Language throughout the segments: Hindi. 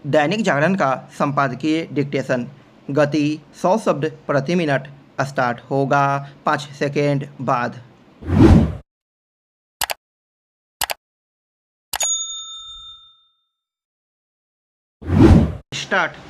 दैनिक जागरण का संपादकीय डिक्टेशन। गति 100 शब्द प्रति मिनट। स्टार्ट होगा 5 सेकेंड बाद। स्टार्ट।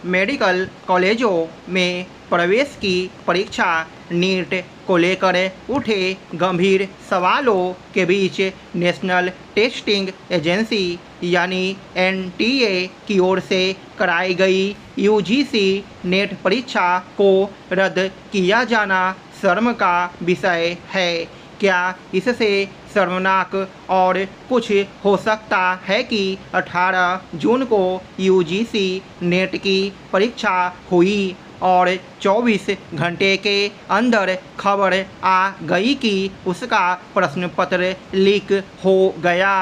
मेडिकल कॉलेजों में प्रवेश की परीक्षा नीट को लेकर उठे गंभीर सवालों के बीच नेशनल टेस्टिंग एजेंसी यानी एनटीए की ओर से कराई गई यूजीसी नेट परीक्षा को रद्द किया जाना शर्म का विषय है। क्या इससे शर्मनाक और कुछ हो सकता है कि 18 जून को यूजीसी नेट की परीक्षा हुई और 24 घंटे के अंदर खबर आ गई कि उसका प्रश्न पत्र लीक हो गया।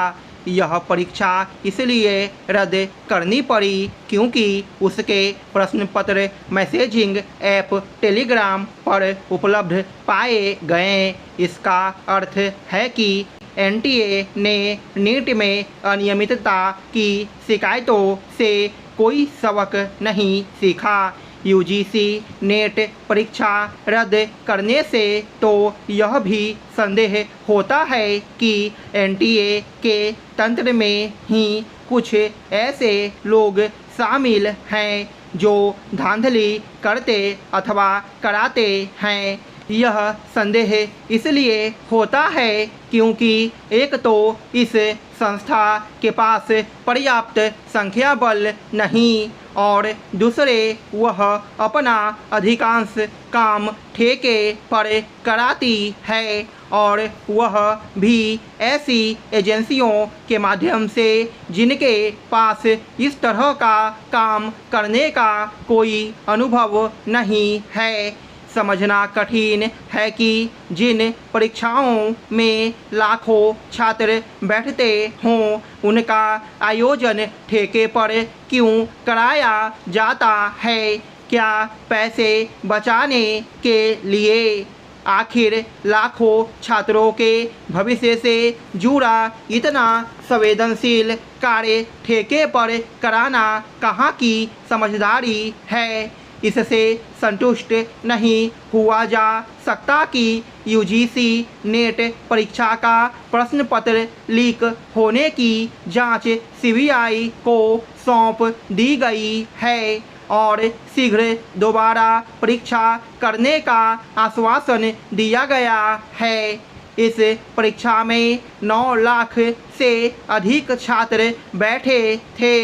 यह परीक्षा इसलिए रद्द करनी पड़ी क्योंकि उसके प्रश्न पत्र मैसेजिंग ऐप टेलीग्राम पर उपलब्ध पाए गए। इसका अर्थ है कि एनटीए ने नीट में अनियमितता की शिकायतों से कोई सबक नहीं सीखा। यूजीसी नेट परीक्षा रद्द करने से तो यह भी संदेह होता है कि एनटीए के तंत्र में ही कुछ ऐसे लोग शामिल हैं जो धांधली करते अथवा कराते हैं। यह संदेह इसलिए होता है क्योंकि एक तो इस संस्था के पास पर्याप्त संख्या बल नहीं और दूसरे वह अपना अधिकांश काम ठेके पर कराती है और वह भी ऐसी एजेंसियों के माध्यम से जिनके पास इस तरह का काम करने का कोई अनुभव नहीं है। समझना कठिन है कि जिन परीक्षाओं में लाखों छात्र बैठते हों उनका आयोजन ठेके पर क्यों कराया जाता है। क्या पैसे बचाने के लिए? आखिर लाखों छात्रों के भविष्य से जुड़ा इतना संवेदनशील कार्य ठेके पर कराना कहाँ की समझदारी है। इससे संतुष्ट नहीं हुआ जा सकता कि यूजीसी नेट परीक्षा का प्रश्न पत्र लीक होने की जांच सीबीआई को सौंप दी गई है और शीघ्र दोबारा परीक्षा करने का आश्वासन दिया गया है। इस परीक्षा में 9 लाख से अधिक छात्र बैठे थे।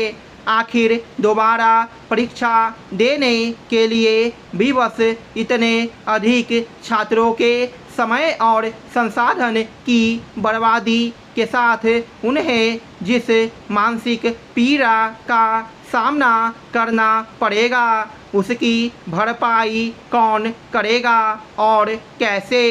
आखिर दोबारा परीक्षा देने के लिए विवश इतने अधिक छात्रों के समय और संसाधन की बर्बादी के साथ उन्हें जिस मानसिक पीड़ा का सामना करना पड़ेगा उसकी भरपाई कौन करेगा और कैसे।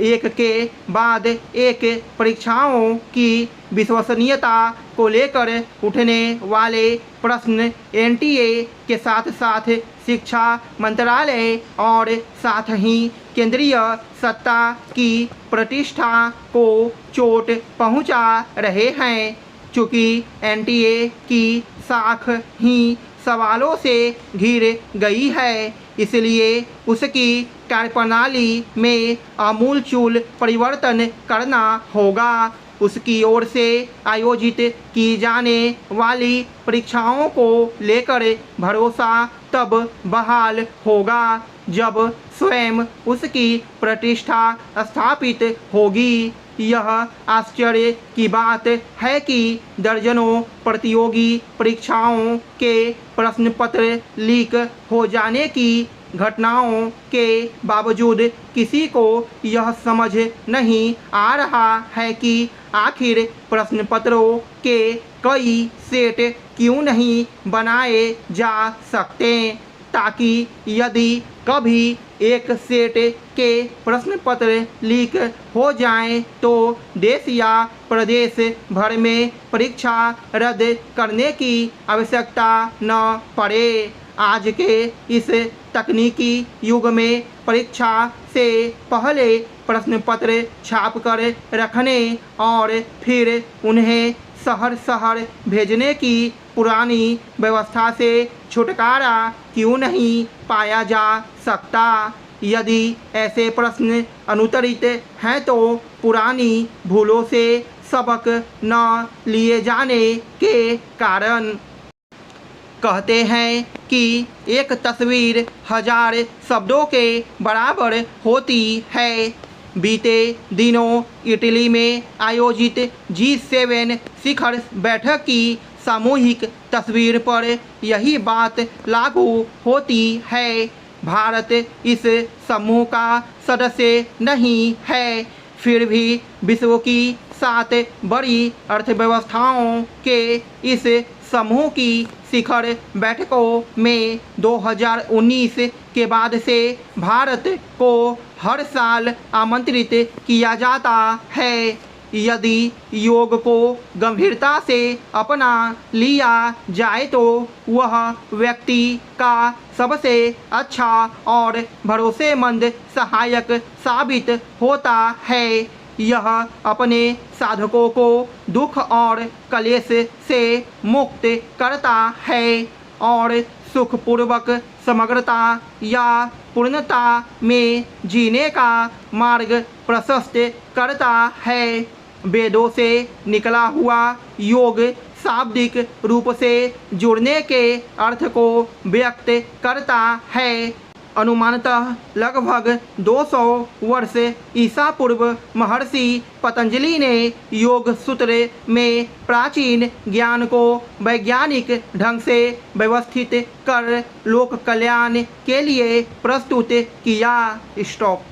एक के बाद एक परीक्षाओं की विश्वसनीयता को लेकर उठने वाले प्रश्न एनटीए के साथ साथ शिक्षा मंत्रालय और साथ ही केंद्रीय सत्ता की प्रतिष्ठा को चोट पहुंचा रहे हैं। चूँकि एनटीए की साख ही सवालों से घिर गई है इसलिए उसकी कार्यप्रणाली में आमूलचूल परिवर्तन करना होगा। उसकी ओर से आयोजित की जाने वाली परीक्षाओं को लेकर भरोसा तब बहाल होगा जब स्वयं उसकी प्रतिष्ठा स्थापित होगी। यह आश्चर्य की बात है कि दर्जनों प्रतियोगी परीक्षाओं के प्रश्न पत्र लीक हो जाने की घटनाओं के बावजूद किसी को यह समझ नहीं आ रहा है कि आखिर प्रश्न पत्रों के कई सेट क्यों नहीं बनाए जा सकते ताकि यदि कभी एक सेट के प्रश्न पत्र लीक हो जाएं तो देश या प्रदेश भर में परीक्षा रद्द करने की आवश्यकता न पड़े। आज के इस तकनीकी युग में परीक्षा से पहले प्रश्न पत्र छाप कर रखने और फिर उन्हें शहर शहर भेजने की पुरानी व्यवस्था से छुटकारा क्यों नहीं पाया जा सकता? यदि ऐसे प्रश्न अनुत्तरित हैं तो पुरानी भूलों से सबक न लिए जाने के कारण कहते हैं कि एक तस्वीर 1000 शब्दों के बराबर होती है। बीते दिनों इटली में आयोजित G7 शिखर बैठक की सामूहिक तस्वीर पर यही बात लागू होती है। भारत इस समूह का सदस्य नहीं है, फिर भी विश्व की 7 बड़ी अर्थव्यवस्थाओं के इस समूह की शिखर बैठकों में 2019 के बाद से भारत को हर साल आमंत्रित किया जाता है। यदि योग को गंभीरता से अपना लिया जाए तो वह व्यक्ति का सबसे अच्छा और भरोसेमंद सहायक साबित होता है। यह अपने साधकों को दुख और कलेश से मुक्त करता है और सुखपूर्वक समग्रता या पूर्णता में जीने का मार्ग प्रशस्त करता है। वेदों से निकला हुआ योग शाब्दिक रूप से जुड़ने के अर्थ को व्यक्त करता है। अनुमानतः लगभग 200 वर्ष ईसा पूर्व महर्षि पतंजलि ने योग सूत्र में प्राचीन ज्ञान को वैज्ञानिक ढंग से व्यवस्थित कर लोक कल्याण के लिए प्रस्तुत किया। स्टॉप।